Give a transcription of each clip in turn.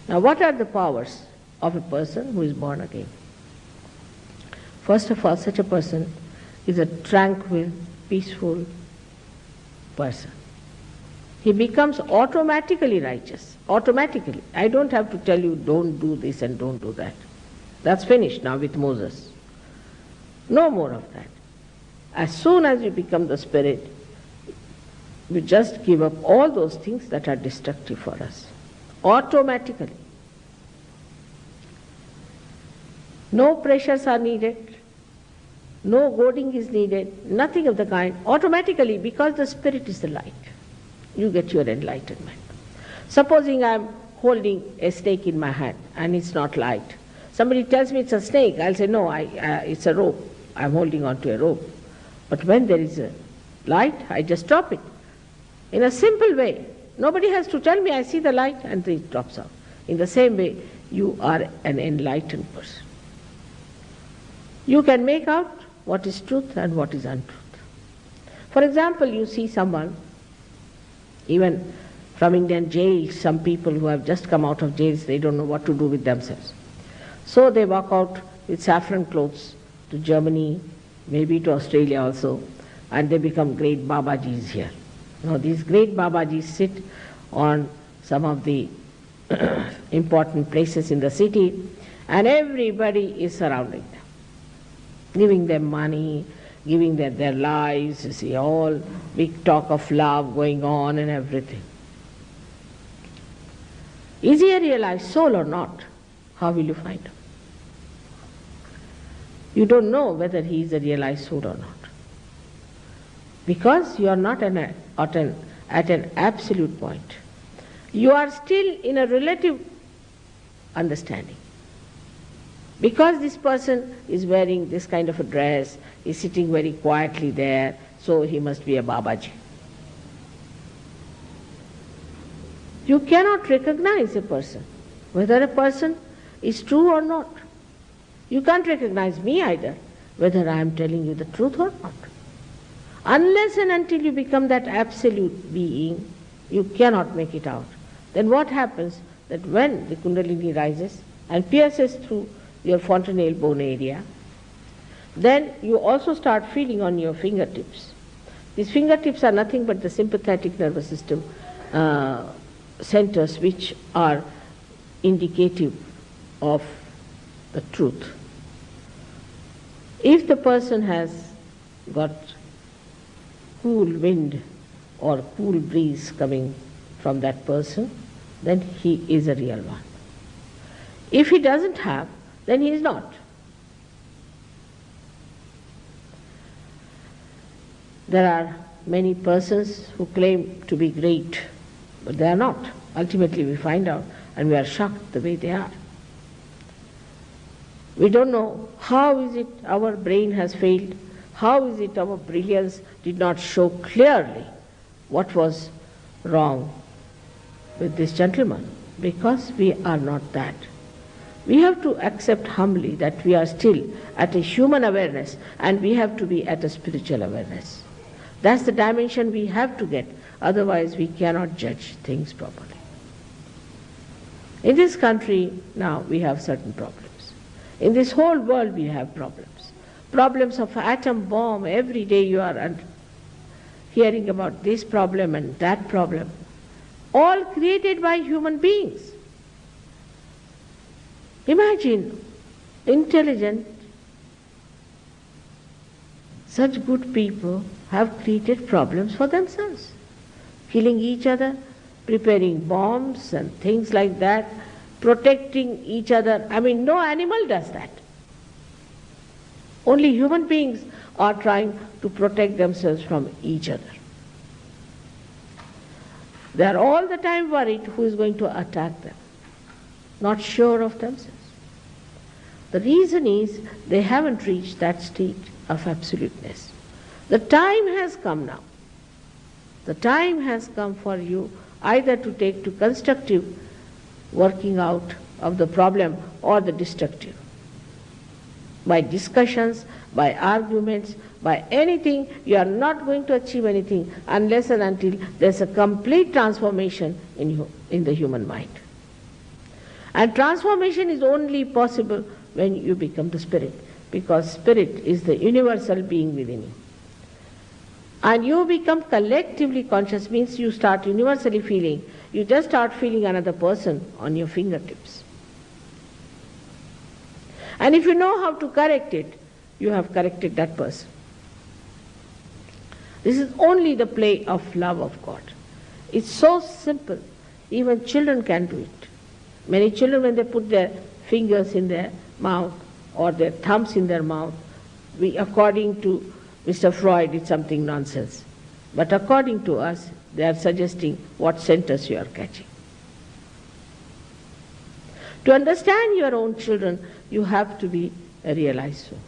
Now, what are the powers of a person who is born again? First of all, such a person is a tranquil, peaceful person. He becomes automatically righteous. Automatically. I don't have to tell you, don't do this and don't do that. That's finished now with Moses. No more of that. As soon as you become the spirit, you just give up all those things that are destructive for us. Automatically. No pressures are needed. No goading is needed. Nothing of the kind. Automatically, because the spirit is the light, you get your enlightenment. Supposing I am holding a snake in my hand and it's not light. Somebody tells me it's a snake, I'll say, no, it's a rope. I'm holding on to a rope. But when there is a light, I just drop it. In a simple way. Nobody has to tell me, I see the light and it drops off. In the same way, you are an enlightened person. You can make out what is truth and what is untruth. For example, you see someone, even from Indian jails, some people who have just come out of jails, they don't know what to do with themselves. So they walk out with saffron clothes to Germany, maybe to Australia also, and they become great Babajis here. Now these great Babajis sit on some of the important places in the city, and everybody is surrounding them, giving them money, giving them their lives, you see, all big talk of love going on and everything. Is he a realized soul or not? How will you find out? You don't know whether he is a realized soul or not. Because you are not at an absolute point. You are still in a relative understanding. Because this person is wearing this kind of a dress, is sitting very quietly there, so he must be a Babaji. You cannot recognize a person, whether a person is true or not. You can't recognize me either, whether I am telling you the truth or not. Unless and until you become that absolute being, you cannot make it out. Then what happens? That when the Kundalini rises and pierces through your fontanelle bone area, then you also start feeling on your fingertips. These fingertips are nothing but the sympathetic nervous system centers which are indicative of the truth. If the person has got cool wind or cool breeze coming from that person, then he is a real one. If he doesn't have, then he is not. There are many persons who claim to be great, but they are not. Ultimately we find out and we are shocked the way they are. We don't know how is it our brain has failed, how is it our brilliance did not show clearly what was wrong with this gentleman, because we are not that. We have to accept humbly that we are still at a human awareness and we have to be at a spiritual awareness. That's the dimension we have to get, otherwise we cannot judge things properly. In this country now we have certain problems. In this whole world we have problems. Problems of atom bomb, every day you are hearing about this problem and that problem, all created by human beings. Imagine, intelligent, such good people have created problems for themselves, killing each other, preparing bombs and things like that, protecting each other. I mean, no animal does that. Only human beings are trying to protect themselves from each other. They are all the time worried who is going to attack them, not sure of themselves. The reason is they haven't reached that state of absoluteness. The time has come now. The time has come for you either to take to constructive working out of the problem or the destructive. By discussions, by arguments, by anything, you are not going to achieve anything unless and until there is a complete transformation in the human mind. And transformation is only possible when you become the spirit, because spirit is the universal being within you. And you become collectively conscious means you start universally feeling. You just start feeling another person on your fingertips. And if you know how to correct it, you have corrected that person. This is only the play of love of God. It's so simple. Even children can do it. Many children, when they put their fingers in their mouth or their thumbs in their mouth, according to Mr. Freud, it's something nonsense. But according to us, they are suggesting what sentence you are catching. To understand your own children, you have to be a realized soul.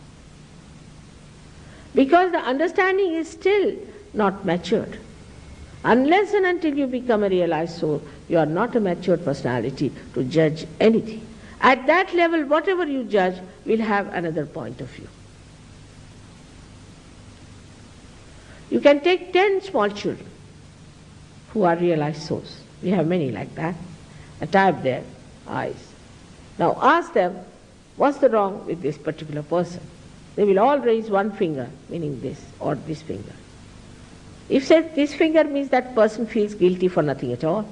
Because the understanding is still not matured. Unless and until you become a realized soul, you are not a matured personality to judge anything. At that level, whatever you judge will have another point of view. You can take 10 small children who are realized souls. We have many like that. And type their eyes. Now ask them, what's the wrong with this particular person? They will all raise one finger, meaning this, or this finger. If said this finger means that person feels guilty for nothing at all.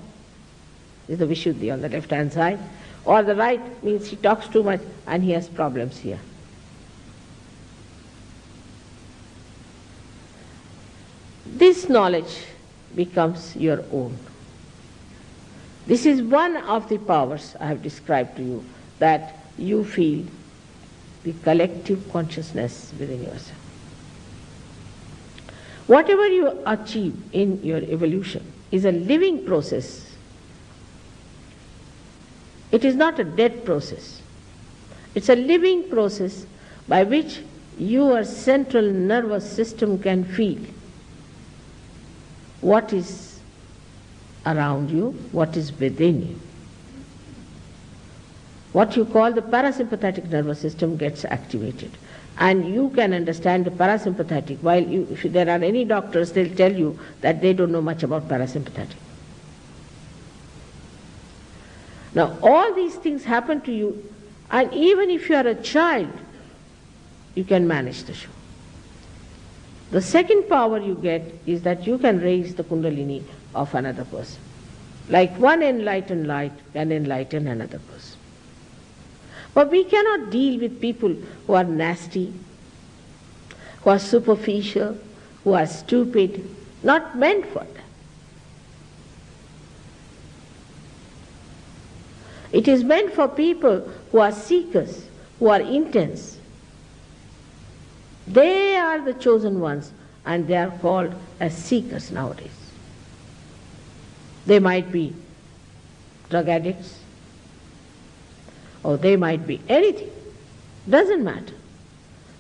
This is the Vishuddhi on the left hand side. Or the right means he talks too much and he has problems here. This knowledge becomes your own. This is one of the powers I have described to you, that you feel the collective consciousness within yourself. Whatever you achieve in your evolution is a living process. It is not a dead process. It's a living process by which your central nervous system can feel what is around you, what is within you. What you call the parasympathetic nervous system gets activated. And you can understand the parasympathetic, while if there are any doctors, they'll tell you that they don't know much about parasympathetic. Now, all these things happen to you, and even if you are a child, you can manage the show. The second power you get is that you can raise the kundalini of another person. Like one enlightened light can enlighten another person. But we cannot deal with people who are nasty, who are superficial, who are stupid, not meant for that. It is meant for people who are seekers, who are intense. They are the chosen ones, and they are called as seekers nowadays. They might be drug addicts, or they might be anything. Doesn't matter.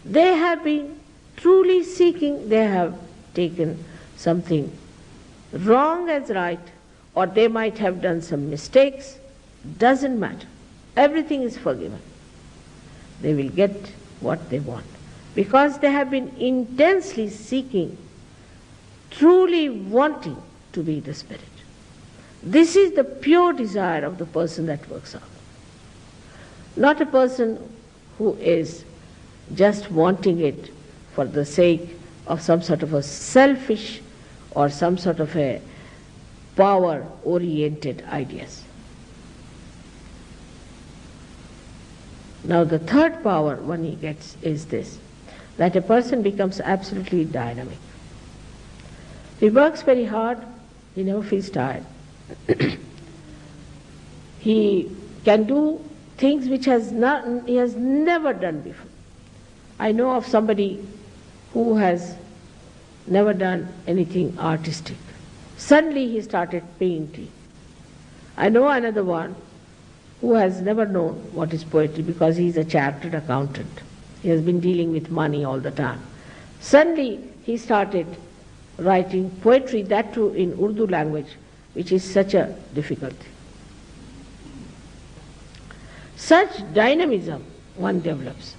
They have been truly seeking, they have taken something wrong as right, or they might have done some mistakes. Doesn't matter. Everything is forgiven. They will get what they want, because they have been intensely seeking, truly wanting to be the Spirit. This is the pure desire of the person that works out. Not a person who is just wanting it for the sake of some sort of a selfish or some sort of a power-oriented ideas. Now the third power one gets is this, that a person becomes absolutely dynamic. He works very hard, he never feels tired. He can do things which he has never done before. I know of somebody who has never done anything artistic. Suddenly he started painting. I know another one who has never known what is poetry because he is a chartered accountant. He has been dealing with money all the time. Suddenly he started writing poetry, that too in Urdu language, which is such a difficulty. Such dynamism one develops.